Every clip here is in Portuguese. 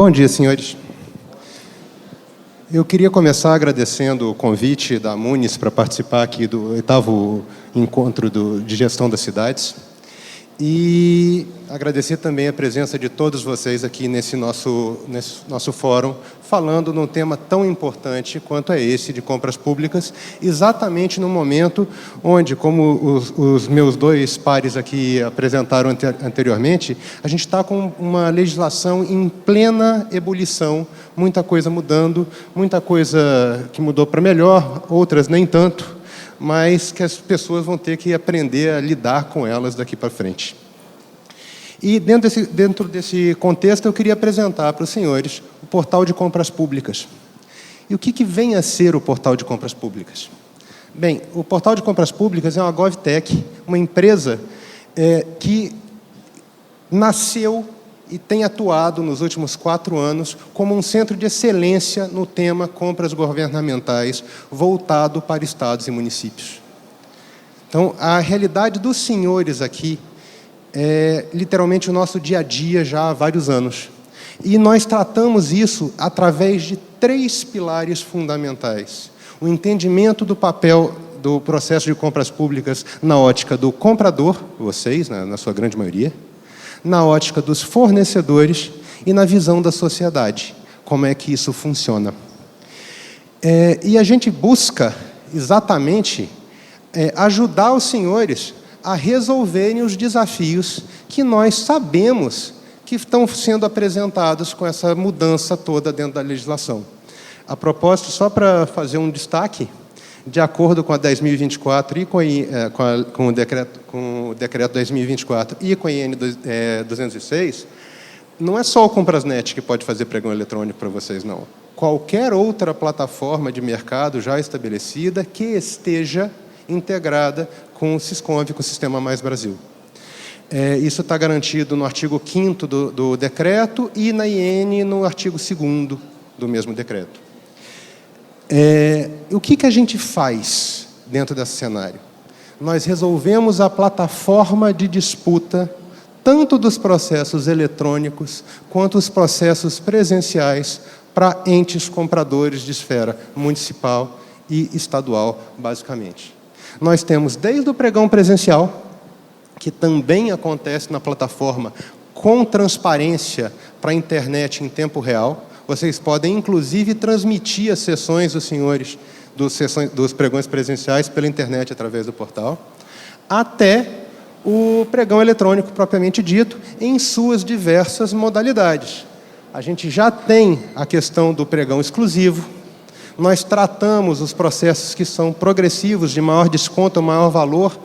Bom dia, senhores. Eu queria começar agradecendo o convite da Munis para participar aqui do 8º encontro de gestão das cidades e agradecer também a presença de todos vocês aqui nesse nosso fórum, falando num tema tão importante quanto é esse de compras públicas, exatamente no momento onde, como os meus dois pares aqui apresentaram anteriormente, a gente está com uma legislação em plena ebulição, muita coisa mudando, muita coisa que mudou para melhor, outras nem tanto, mas que as pessoas vão ter que aprender a lidar com elas daqui para frente. E dentro desse contexto, eu queria apresentar para os senhores o Portal de Compras Públicas. E o que vem a ser o Portal de Compras Públicas? Bem, o Portal de Compras Públicas é uma GovTech, uma empresa que nasceu e tem atuado nos últimos 4 anos como um centro de excelência no tema compras governamentais, voltado para estados e municípios. Então, a realidade dos senhores aqui é literalmente o nosso dia a dia já há vários anos. E nós tratamos isso através de 3 pilares fundamentais. O entendimento do papel do processo de compras públicas na ótica do comprador, vocês, na sua grande maioria, na ótica dos fornecedores e na visão da sociedade, como é que isso funciona. E a gente busca exatamente ajudar os senhores a resolverem os desafios que nós sabemos que estão sendo apresentados com essa mudança toda dentro da legislação. A propósito, só para fazer um destaque, de acordo com a 10.024 e com o decreto 10.024 e com a IN 206, não é só o Comprasnet que pode fazer pregão eletrônico para vocês, não. Qualquer outra plataforma de mercado já estabelecida que esteja integrada com o Sisconv, com o Sistema Mais Brasil. Isso está garantido no artigo 5º do decreto e na IN no artigo 2º do mesmo decreto. O que a gente faz dentro desse cenário? Nós resolvemos a plataforma de disputa tanto dos processos eletrônicos quanto os processos presenciais para entes compradores de esfera municipal e estadual, basicamente. Nós temos desde o pregão presencial, que também acontece na plataforma com transparência para a internet em tempo real. Vocês podem, inclusive, transmitir as sessões dos senhores dos pregões presenciais pela internet através do portal, até o pregão eletrônico propriamente dito, em suas diversas modalidades. A gente já tem a questão do pregão exclusivo, nós tratamos os processos que são progressivos, de maior desconto, maior valor,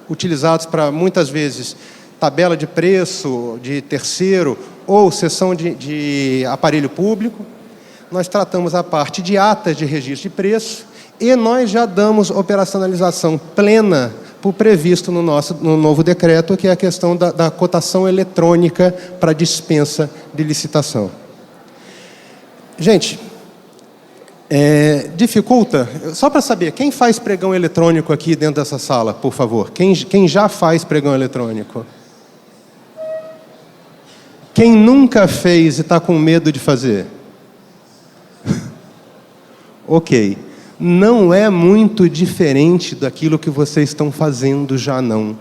utilizados para, muitas vezes, tabela de preço, de terceiro, ou sessão de aparelho público. Nós tratamos a parte de atas de registro de preço e nós já damos operacionalização plena para o previsto no novo decreto, que é a questão da cotação eletrônica para dispensa de licitação. Gente, dificulta? Só para saber, quem faz pregão eletrônico aqui dentro dessa sala, por favor? Quem já faz pregão eletrônico? Quem nunca fez e está com medo de fazer? Ok. Não é muito diferente daquilo que vocês estão fazendo já, não.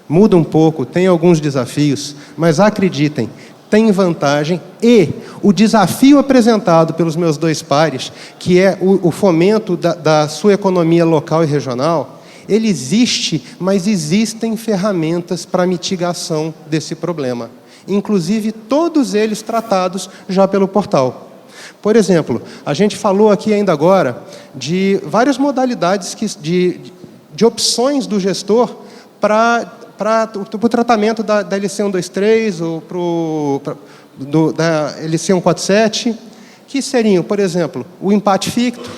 Muda um pouco, tem alguns desafios, mas acreditem, tem vantagem. E o desafio apresentado pelos meus dois pares, que é o fomento da sua economia local e regional, ele existe, mas existem ferramentas para mitigação desse problema. Inclusive, todos eles tratados já pelo portal. Por exemplo, a gente falou aqui ainda agora de várias modalidades de opções do gestor para o tratamento da LC 123 ou da LC 147, que seriam, por exemplo, o empate ficto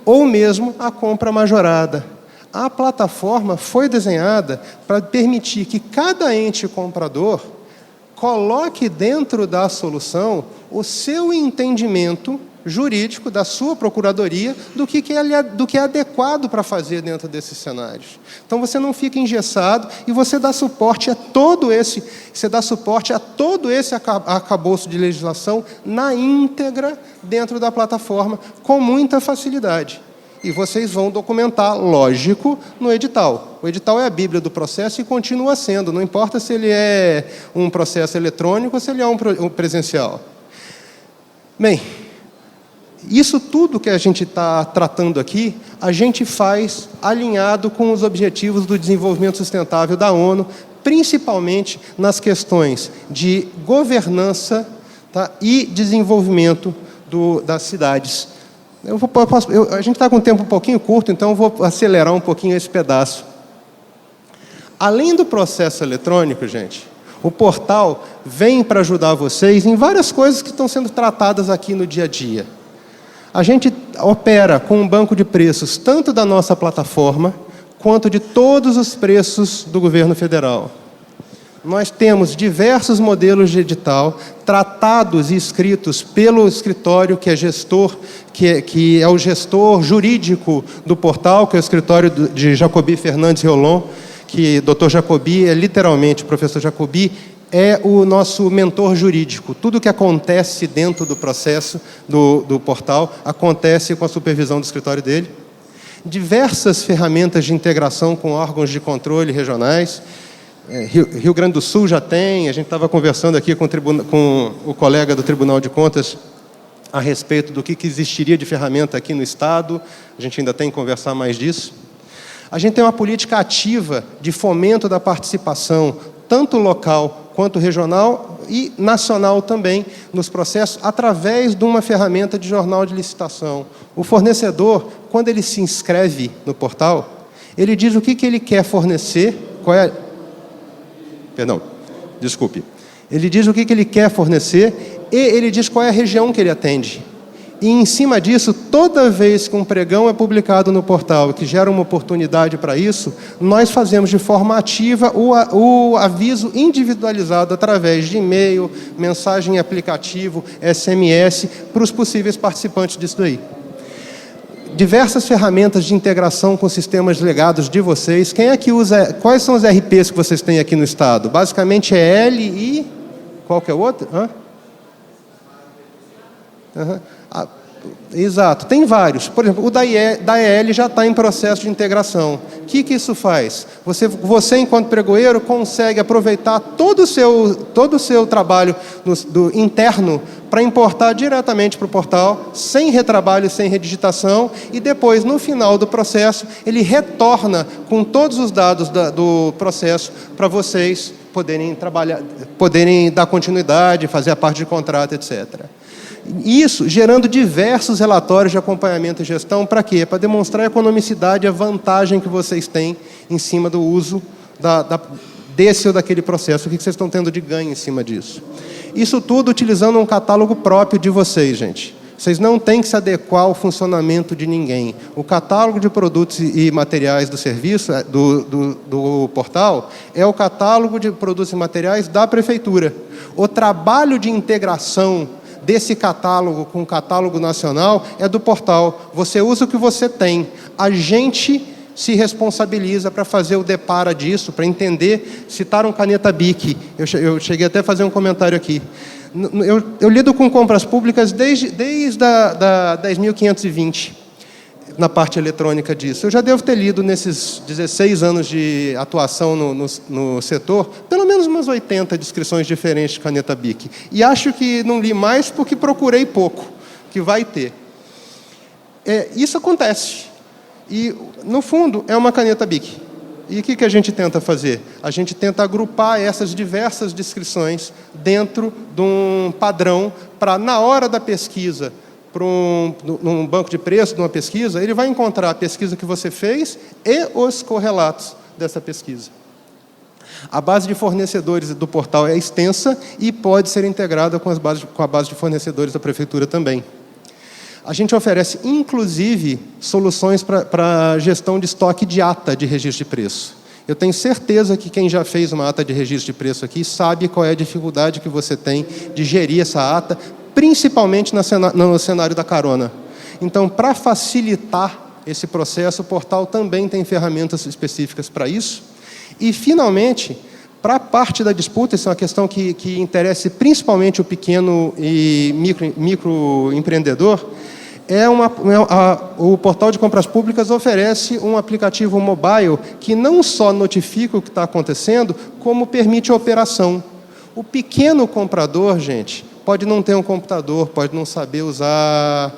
ou mesmo a compra majorada. A plataforma foi desenhada para permitir que cada ente comprador coloque dentro da solução o seu entendimento jurídico da sua procuradoria do que é adequado para fazer dentro desses cenários. Então, você não fica engessado e você dá suporte a todo esse arcabouço de legislação na íntegra dentro da plataforma, com muita facilidade. E vocês vão documentar, lógico, no edital. O edital é a bíblia do processo e continua sendo, não importa se ele é um processo eletrônico ou se ele é um presencial. Bem, isso tudo que a gente está tratando aqui, a gente faz alinhado com os objetivos do desenvolvimento sustentável da ONU, principalmente nas questões de governança, tá, e desenvolvimento das cidades. A gente está com um tempo um pouquinho curto, então eu vou acelerar um pouquinho esse pedaço. Além do processo eletrônico, gente, o portal vem para ajudar vocês em várias coisas que estão sendo tratadas aqui no dia a dia. A gente opera com um banco de preços, tanto da nossa plataforma, quanto de todos os preços do governo federal. Nós temos diversos modelos de edital, tratados e escritos pelo escritório que é gestor, que é o gestor jurídico do portal, que é o escritório de Jacobi Fernandes Rolon, que Dr. Jacobi é literalmente, o professor Jacobi, é o nosso mentor jurídico. Tudo que acontece dentro do processo do portal acontece com a supervisão do escritório dele. Diversas ferramentas de integração com órgãos de controle regionais. Rio Grande do Sul já tem, a gente estava conversando aqui com o colega do Tribunal de Contas a respeito do que existiria de ferramenta aqui no Estado, a gente ainda tem que conversar mais disso. A gente tem uma política ativa de fomento da participação, tanto local quanto regional e nacional também, nos processos, através de uma ferramenta de jornal de licitação. O fornecedor, quando ele se inscreve no portal, ele diz o que ele quer fornecer, Ele diz o que ele quer fornecer e ele diz qual é a região que ele atende. E, em cima disso, toda vez que um pregão é publicado no portal, que gera uma oportunidade para isso, nós fazemos de forma ativa o aviso individualizado através de e-mail, mensagem em aplicativo, SMS, para os possíveis participantes disso daí. Diversas ferramentas de integração com sistemas legados de vocês. Quem é que usa? Quais são os RPs que vocês têm aqui no Estado? Basicamente é L e... Qual que é o outro? Exato, tem vários. Por exemplo, o da EL já está em processo de integração. O que isso faz? Você, enquanto pregoeiro, consegue aproveitar todo o seu trabalho interno para importar diretamente para o portal, sem retrabalho, sem redigitação, e depois, no final do processo, ele retorna com todos os dados do processo para vocês poderem trabalhar, poderem dar continuidade, fazer a parte de contrato, etc. Isso gerando diversos relatórios de acompanhamento e gestão, para quê? Para demonstrar a economicidade e a vantagem que vocês têm em cima do uso desse ou daquele processo, o que vocês estão tendo de ganho em cima disso. Isso tudo utilizando um catálogo próprio de vocês, gente. Vocês não têm que se adequar ao funcionamento de ninguém. O catálogo de produtos e materiais do serviço, do portal, é o catálogo de produtos e materiais da Prefeitura. O trabalho de integração desse catálogo com o catálogo nacional é do portal. Você usa o que você tem. A gente se responsabiliza para fazer o depara disso, para entender. Citaram caneta BIC. Eu cheguei até a fazer um comentário aqui. Eu lido com compras públicas desde a 10.520, na parte eletrônica disso. Eu já devo ter lido, nesses 16 anos de atuação no setor, pelo menos umas 80 descrições diferentes de caneta BIC. E acho que não li mais porque procurei pouco, que vai ter. Isso acontece. E, no fundo, é uma caneta BIC. E o que a gente tenta fazer? A gente tenta agrupar essas diversas descrições dentro de um padrão para, na hora da pesquisa, num banco de preço, de uma pesquisa, ele vai encontrar a pesquisa que você fez e os correlatos dessa pesquisa. A base de fornecedores do portal é extensa e pode ser integrada com a base de fornecedores da Prefeitura também. A gente oferece, inclusive, soluções para gestão de estoque de ata de registro de preço. Eu tenho certeza que quem já fez uma ata de registro de preço aqui sabe qual é a dificuldade que você tem de gerir essa ata, principalmente no cenário da carona. Então, para facilitar esse processo, o portal também tem ferramentas específicas para isso. E, finalmente, para a parte da disputa, isso é uma questão que interessa principalmente o pequeno e microempreendedor, o portal de compras públicas oferece um aplicativo mobile que não só notifica o que está acontecendo, como permite a operação. O pequeno comprador, gente, pode não ter um computador, pode não saber usar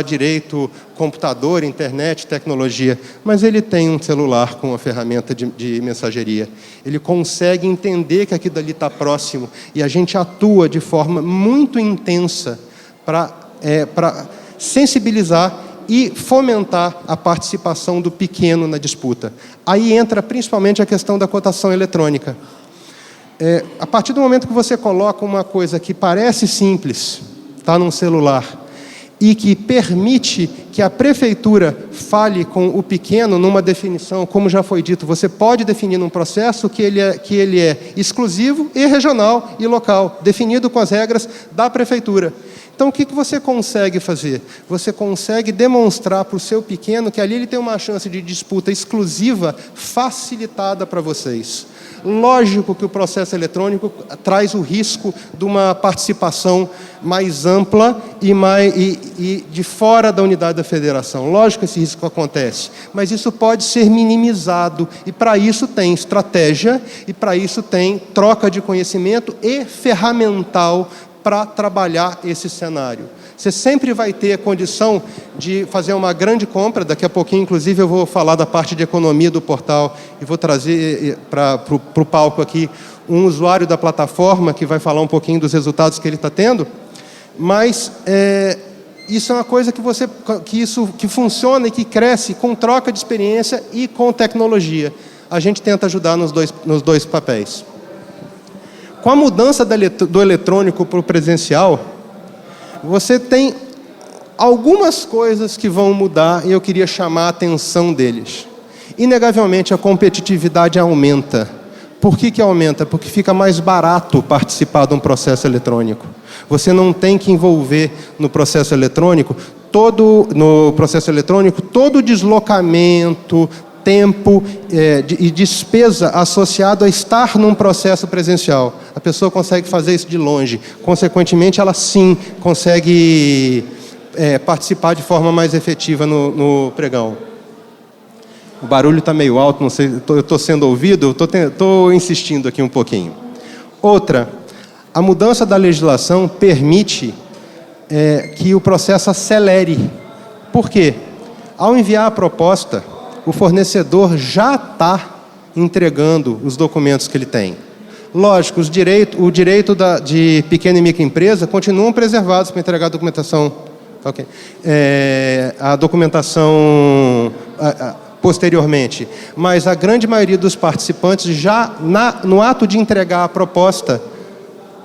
direito computador, internet, tecnologia, mas ele tem um celular com uma ferramenta de mensageria. Ele consegue entender que aquilo ali está próximo e a gente atua de forma muito intensa para sensibilizar e fomentar a participação do pequeno na disputa. Aí entra principalmente a questão da cotação eletrônica. A partir do momento que você coloca uma coisa que parece simples, está num celular, e que permite que a prefeitura fale com o pequeno numa definição, como já foi dito, você pode definir num processo que ele é exclusivo e regional e local, definido com as regras da prefeitura. Então, o que você consegue fazer? Você consegue demonstrar para o seu pequeno que ali ele tem uma chance de disputa exclusiva facilitada para vocês. Lógico que o processo eletrônico traz o risco de uma participação mais ampla e de fora da unidade da federação. Lógico que esse risco acontece, mas isso pode ser minimizado, e para isso tem estratégia, e para isso tem troca de conhecimento e ferramental para trabalhar esse cenário. Você sempre vai ter a condição de fazer uma grande compra. Daqui a pouquinho, inclusive, eu vou falar da parte de economia do portal e vou trazer para o palco aqui um usuário da plataforma que vai falar um pouquinho dos resultados que ele está tendo. Mas isso é uma coisa que funciona e que cresce com troca de experiência e com tecnologia. A gente tenta ajudar nos dois papéis. Com a mudança do eletrônico para o presencial, você tem algumas coisas que vão mudar e eu queria chamar a atenção deles. Inegavelmente, a competitividade aumenta. Por que aumenta? Porque fica mais barato participar de um processo eletrônico. Você não tem que envolver no processo eletrônico todo o deslocamento, tempo e despesa associado a estar num processo presencial. A pessoa consegue fazer isso de longe. Consequentemente, ela sim consegue participar de forma mais efetiva no pregão. O barulho está meio alto, não sei, eu estou sendo ouvido? Estou insistindo aqui um pouquinho. Outra, a mudança da legislação permite que o processo acelere. Por quê? Ao enviar a proposta, o fornecedor já está entregando os documentos que ele tem. Lógico, o direito de pequena e microempresa continuam preservados para entregar a documentação. Okay. A documentação posteriormente. Mas a grande maioria dos participantes, já no ato de entregar a proposta,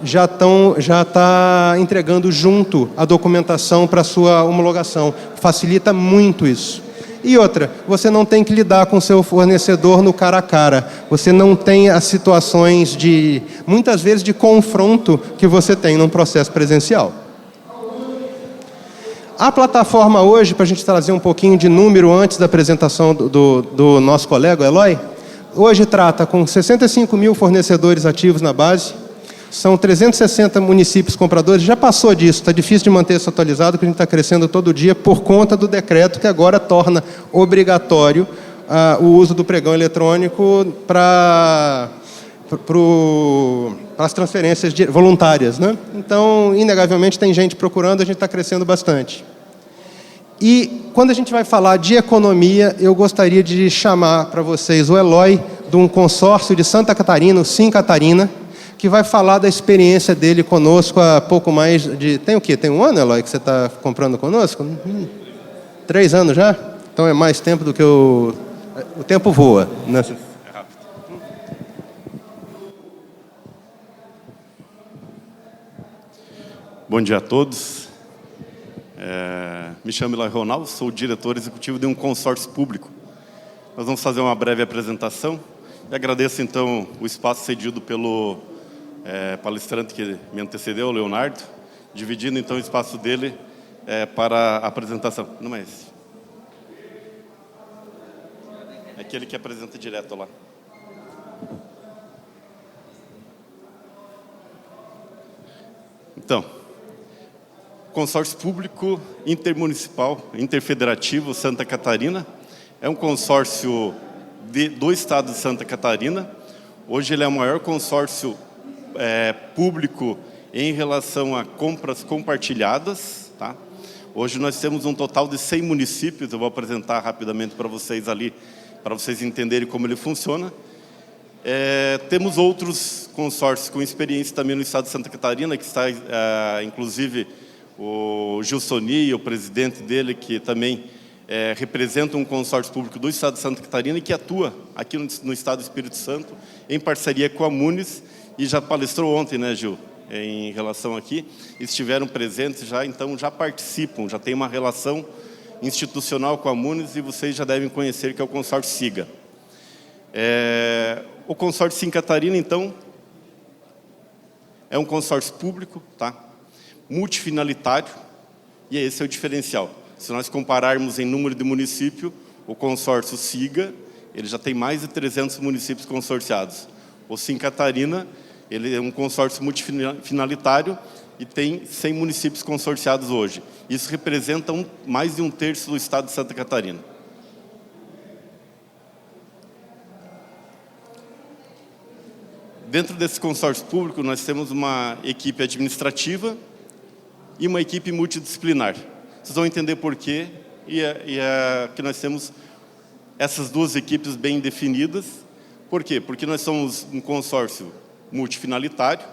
já está entregando junto a documentação para a sua homologação. Facilita muito isso. E outra, você não tem que lidar com o seu fornecedor no cara a cara. Você não tem as situações muitas vezes, de confronto que você tem num processo presencial. A plataforma hoje, para a gente trazer um pouquinho de número antes da apresentação do nosso colega, Eloy, hoje trata com 65 mil fornecedores ativos na base, são 360 municípios compradores, já passou disso, está difícil de manter isso atualizado, porque a gente está crescendo todo dia por conta do decreto que agora torna obrigatório o uso do pregão eletrônico para as transferências voluntárias, né? Então, inegavelmente, tem gente procurando, a gente está crescendo bastante. E, quando a gente vai falar de economia, eu gostaria de chamar para vocês o Eloy, de um consórcio de Santa Catarina, o Sim Catarina, que vai falar da experiência dele conosco há pouco mais de... Tem o quê? Tem um ano, Eloy, que você está comprando conosco? 3 anos já? Então é mais tempo do que o tempo voa, né? É rápido. Bom dia a todos. Me chamo Eloy Ronaldo, sou o diretor executivo de um consórcio público. Nós vamos fazer uma breve apresentação. E agradeço, então, o espaço cedido pelo palestrante que me antecedeu, o Leonardo, dividindo então o espaço dele para a apresentação. Não é esse. É aquele que apresenta direto lá. Então, Consórcio Público Intermunicipal, Interfederativo Santa Catarina, é um consórcio do estado de Santa Catarina. Hoje ele é o maior consórcio público em relação a compras compartilhadas. Tá? Hoje nós temos um total de 100 municípios, eu vou apresentar rapidamente para vocês ali, para vocês entenderem como ele funciona. Temos outros consórcios com experiência também no estado de Santa Catarina, que está, inclusive, o Gilsoni, o presidente dele, que também representa um consórcio público do estado de Santa Catarina e que atua aqui no estado do Espírito Santo, em parceria com a Munis, e já palestrou ontem, né, Gil, em relação aqui, estiveram presentes já, então já participam, já tem uma relação institucional com a Munis, e vocês já devem conhecer que é o consórcio SIGA. O consórcio Sim Catarina, então, é um consórcio público, tá? Multifinalitário, e esse é o diferencial. Se nós compararmos em número de município, o consórcio SIGA, ele já tem mais de 300 municípios consorciados. O Sim Catarina, ele é um consórcio multifinalitário e tem 100 municípios consorciados hoje. Isso representa mais de 1/3 do estado de Santa Catarina. Dentro desse consórcio público, nós temos uma equipe administrativa e uma equipe multidisciplinar. Vocês vão entender por quê, que nós temos essas duas equipes bem definidas. Por quê? Porque nós somos um consórcio multifinalitário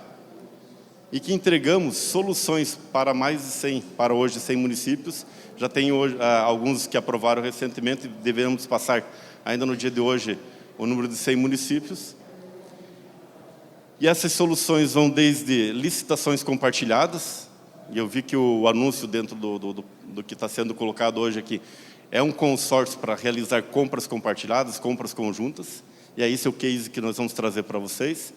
e que entregamos soluções para mais de 100, para hoje 100 municípios. Já tem hoje, alguns que aprovaram recentemente, devemos passar ainda no dia de hoje o número de 100 municípios. E essas soluções vão desde licitações compartilhadas, e eu vi que o anúncio dentro do que está sendo colocado hoje aqui é um consórcio para realizar compras compartilhadas, compras conjuntas, e é esse o case que nós vamos trazer para vocês.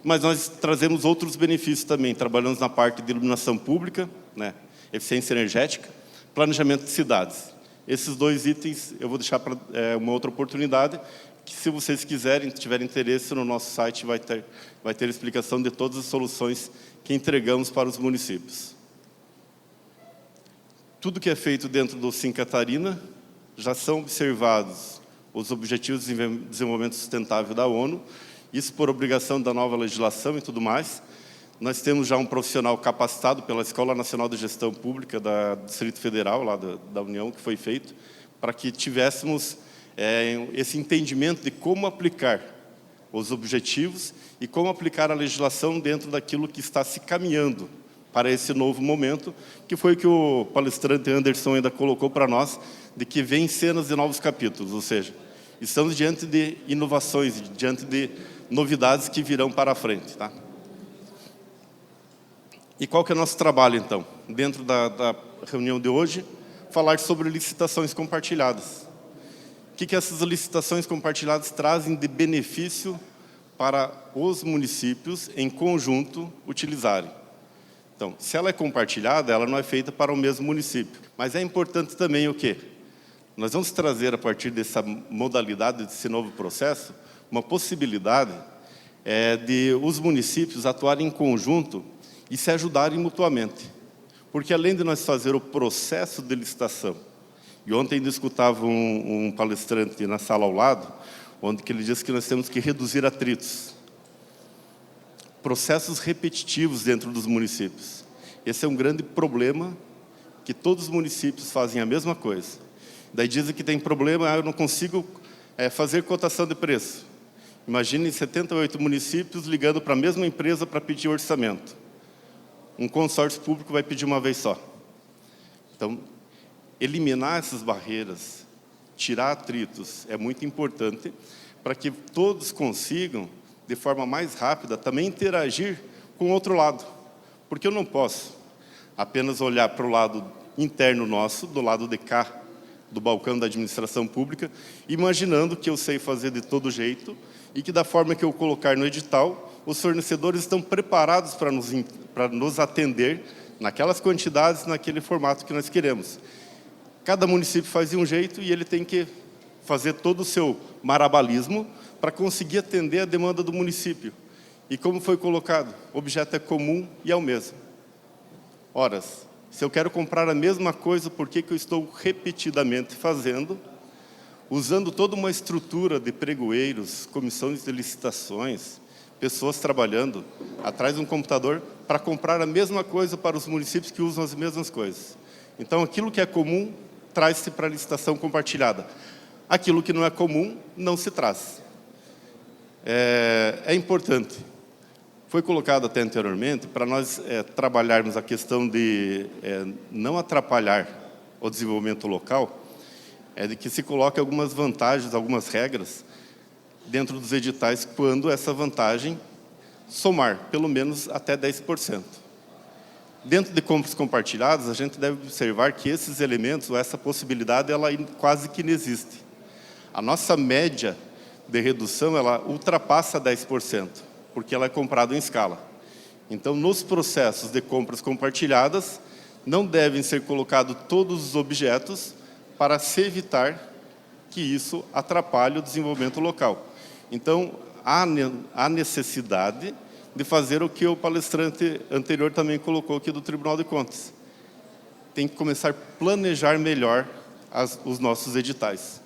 Mas nós trazemos outros benefícios também, trabalhamos na parte de iluminação pública, né, eficiência energética, planejamento de cidades. Esses dois itens eu vou deixar para uma outra oportunidade, que se vocês quiserem, tiverem interesse, no nosso site vai ter explicação de todas as soluções que entregamos para os municípios. Tudo que é feito dentro do Sim Catarina já são observados os Objetivos de Desenvolvimento Sustentável da ONU, isso por obrigação da nova legislação e tudo mais. Nós temos já um profissional capacitado pela Escola Nacional de Gestão Pública do Distrito Federal, lá da União, que foi feito, para que tivéssemos esse entendimento de como aplicar os objetivos e como aplicar a legislação dentro daquilo que está se caminhando para esse novo momento, que foi o que o palestrante Anderson ainda colocou para nós, de que vem cenas de novos capítulos, ou seja, estamos diante de inovações, diante de novidades que virão para a frente. Tá? E qual que é o nosso trabalho, então? Dentro da reunião de hoje, falar sobre licitações compartilhadas. O que essas licitações compartilhadas trazem de benefício para os municípios em conjunto utilizarem? Então, se ela é compartilhada, ela não é feita para o mesmo município. Mas é importante também o quê? Nós vamos trazer, a partir dessa modalidade, desse novo processo, uma possibilidade de os municípios atuarem em conjunto e se ajudarem mutuamente. Porque além de nós fazer o processo de licitação, e ontem ainda escutava um palestrante na sala ao lado, onde ele disse que nós temos que reduzir atritos. Processos repetitivos dentro dos municípios. Esse é um grande problema, que todos os municípios fazem a mesma coisa. Daí dizem que tem problema, eu não consigo fazer cotação de preço. Imagine 78 municípios ligando para a mesma empresa para pedir orçamento. Um consórcio público vai pedir uma vez só. Então, eliminar essas barreiras, tirar atritos, é muito importante para que todos consigam, de forma mais rápida, também interagir com o outro lado. Porque eu não posso apenas olhar para o lado interno nosso, do lado de cá, do balcão da administração pública, imaginando que eu sei fazer de todo jeito e que, da forma que eu colocar no edital, os fornecedores estão preparados para nos atender naquelas quantidades, naquele formato que nós queremos. Cada município faz de um jeito e ele tem que fazer todo o seu marabalismo para conseguir atender a demanda do município. E como foi colocado, o objeto é comum e é o mesmo. Ora, se eu quero comprar a mesma coisa, por que eu estou repetidamente fazendo, usando toda uma estrutura de pregoeiros, comissões de licitações, pessoas trabalhando atrás de um computador para comprar a mesma coisa para os municípios que usam as mesmas coisas? Então, aquilo que é comum traz-se para a licitação compartilhada. Aquilo que não é comum não se traz. É importante. Foi colocado até anteriormente para nós trabalharmos a questão de não atrapalhar o desenvolvimento local, de que se coloque algumas vantagens, algumas regras dentro dos editais, quando essa vantagem somar pelo menos até 10%. Dentro de compras compartilhadas, a gente deve observar que esses elementos, ou essa possibilidade, ela quase que não existe. A nossa média de redução, ela ultrapassa 10%, porque ela é comprada em escala. Então, nos processos de compras compartilhadas, não devem ser colocados todos os objetos para se evitar que isso atrapalhe o desenvolvimento local. Então, há necessidade de fazer o que o palestrante anterior também colocou aqui do Tribunal de Contas. Tem que começar a planejar melhor os nossos editais.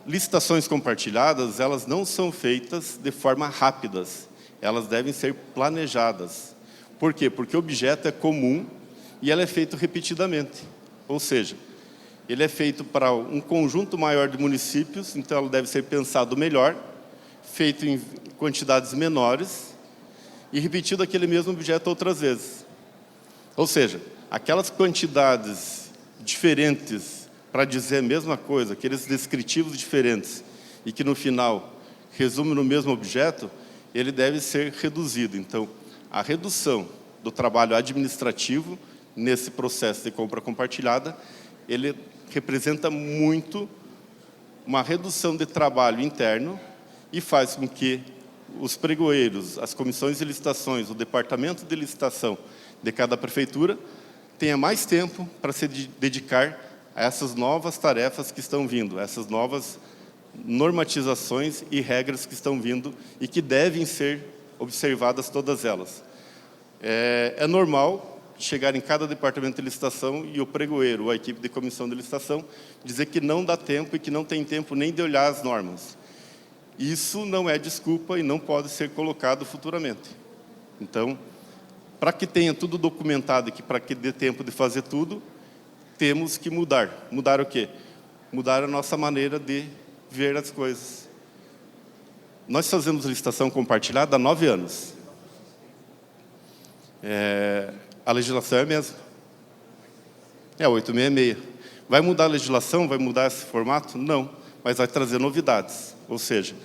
Licitações compartilhadas, elas não são feitas de forma rápidas, elas devem ser planejadas. Por quê? Porque o objeto é comum e ele é feito repetidamente. Ou seja, ele é feito para um conjunto maior de municípios, então ele deve ser pensado melhor, feito em quantidades menores e repetido aquele mesmo objeto outras vezes. Ou seja, aquelas quantidades diferentes para dizer a mesma coisa, aqueles descritivos diferentes, e que no final resume no mesmo objeto, ele deve ser reduzido. Então, a redução do trabalho administrativo nesse processo de compra compartilhada, ele representa muito uma redução de trabalho interno e faz com que os pregoeiros, as comissões de licitações, o departamento de licitação de cada prefeitura tenha mais tempo para se dedicar a essas novas tarefas que estão vindo, essas novas normatizações e regras que estão vindo e que devem ser observadas todas elas. É normal chegar em cada departamento de licitação e o pregoeiro, ou a equipe de comissão de licitação, dizer que não dá tempo e que não tem tempo nem de olhar as normas. Isso não é desculpa e não pode ser colocado futuramente. Então, para que tenha tudo documentado e para que dê tempo de fazer tudo, temos que mudar. Mudar o quê? Mudar a nossa maneira de ver as coisas. Nós fazemos licitação compartilhada há 9 anos. A legislação é a mesma. É 866. Vai mudar a legislação? Vai mudar esse formato? Não, mas vai trazer novidades. Ou seja,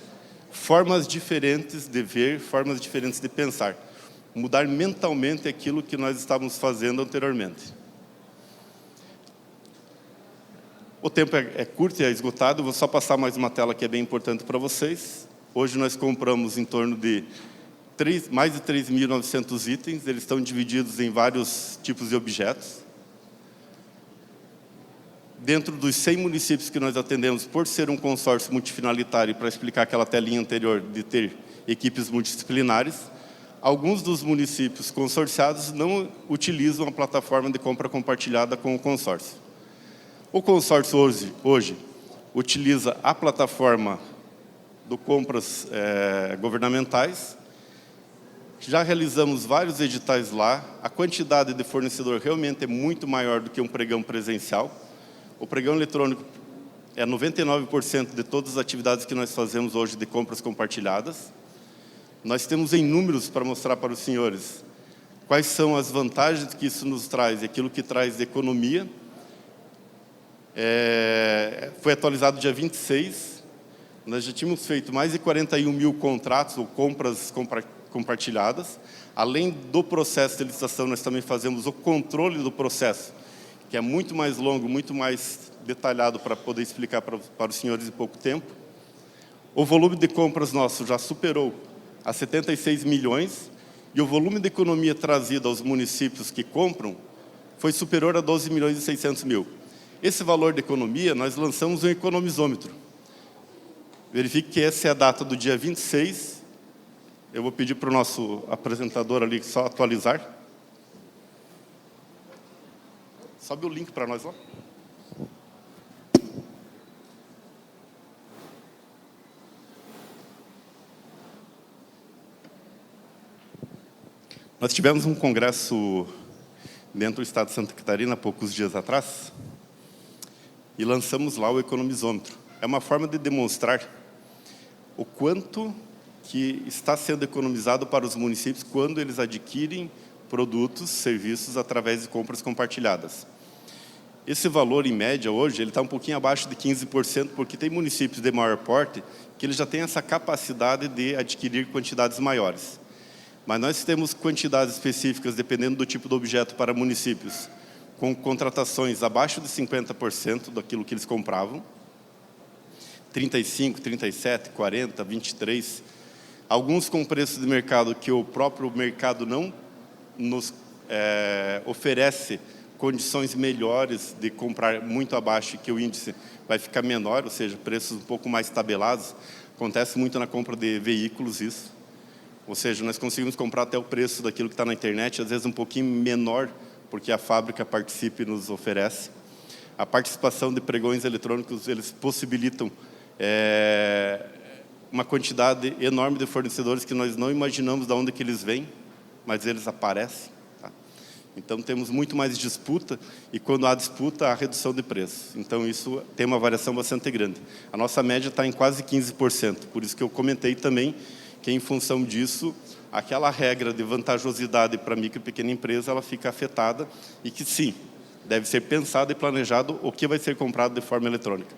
formas diferentes de ver, formas diferentes de pensar. Mudar mentalmente aquilo que nós estávamos fazendo anteriormente. O tempo é curto e é esgotado, vou só passar mais uma tela que é bem importante para vocês. Hoje nós compramos em torno de mais de 3.900 itens, eles estão divididos em vários tipos de objetos. Dentro dos 100 municípios que nós atendemos, por ser um consórcio multifinalitário, para explicar aquela telinha anterior de ter equipes multidisciplinares, alguns dos municípios consorciados não utilizam a plataforma de compra compartilhada com o consórcio. O consórcio hoje utiliza a plataforma do compras governamentais. Já realizamos vários editais lá. A quantidade de fornecedor realmente é muito maior do que um pregão presencial. O pregão eletrônico é 99% de todas as atividades que nós fazemos hoje de compras compartilhadas. Nós temos em números para mostrar para os senhores quais são as vantagens que isso nos traz e aquilo que traz de economia. Foi atualizado dia 26. Nós já tínhamos feito mais de 41 mil contratos ou compras compartilhadas. Além do processo de licitação, nós também fazemos o controle do processo, que é muito mais longo, muito mais detalhado para poder explicar para os senhores em pouco tempo. O volume de compras nosso já superou a 76 milhões e o volume de economia trazido aos municípios que compram foi superior a 12 milhões e 600 mil. Esse valor de economia, nós lançamos um economizômetro. Verifique que essa é a data do dia 26. Eu vou pedir para o nosso apresentador ali só atualizar. Sobe o link para nós lá. Nós tivemos um congresso dentro do estado de Santa Catarina, há poucos dias atrás, e lançamos lá o economizômetro. É uma forma de demonstrar o quanto que está sendo economizado para os municípios quando eles adquirem produtos, serviços através de compras compartilhadas. Esse valor, em média, hoje, ele está um pouquinho abaixo de 15%, porque tem municípios de maior porte que eles já têm essa capacidade de adquirir quantidades maiores. Mas nós temos quantidades específicas, dependendo do tipo de objeto, para municípios, com contratações abaixo de 50% daquilo que eles compravam, 35%, 37%, 40%, 23%, alguns com preço de mercado que o próprio mercado não nos oferece condições melhores de comprar muito abaixo, que o índice vai ficar menor, ou seja, preços um pouco mais tabelados. Acontece muito na compra de veículos isso. Ou seja, nós conseguimos comprar até o preço daquilo que está na internet, às vezes um pouquinho menor, porque a fábrica participa e nos oferece. A participação de pregões eletrônicos, eles possibilitam uma quantidade enorme de fornecedores que nós não imaginamos de onde que eles vêm, mas eles aparecem. Tá? Então, temos muito mais disputa, e quando há disputa, há redução de preço. Então, isso tem uma variação bastante grande. A nossa média está em quase 15%, por isso que eu comentei também que, em função disso, aquela regra de vantajosidade para a micro e pequena empresa, ela fica afetada e que, sim, deve ser pensado e planejado o que vai ser comprado de forma eletrônica.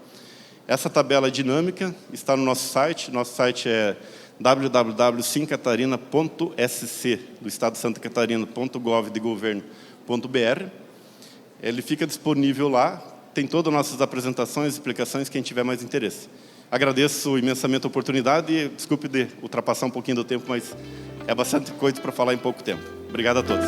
Essa tabela dinâmica está no nosso site. Nosso site é www.simcatarina.sc, do estado de Santa Catarina.gov.br. Ele fica disponível lá, tem todas as nossas apresentações, explicações, quem tiver mais interesse. Agradeço imensamente a oportunidade e desculpe de ultrapassar um pouquinho do tempo, mas é bastante coisa para falar em pouco tempo. Obrigado a todos.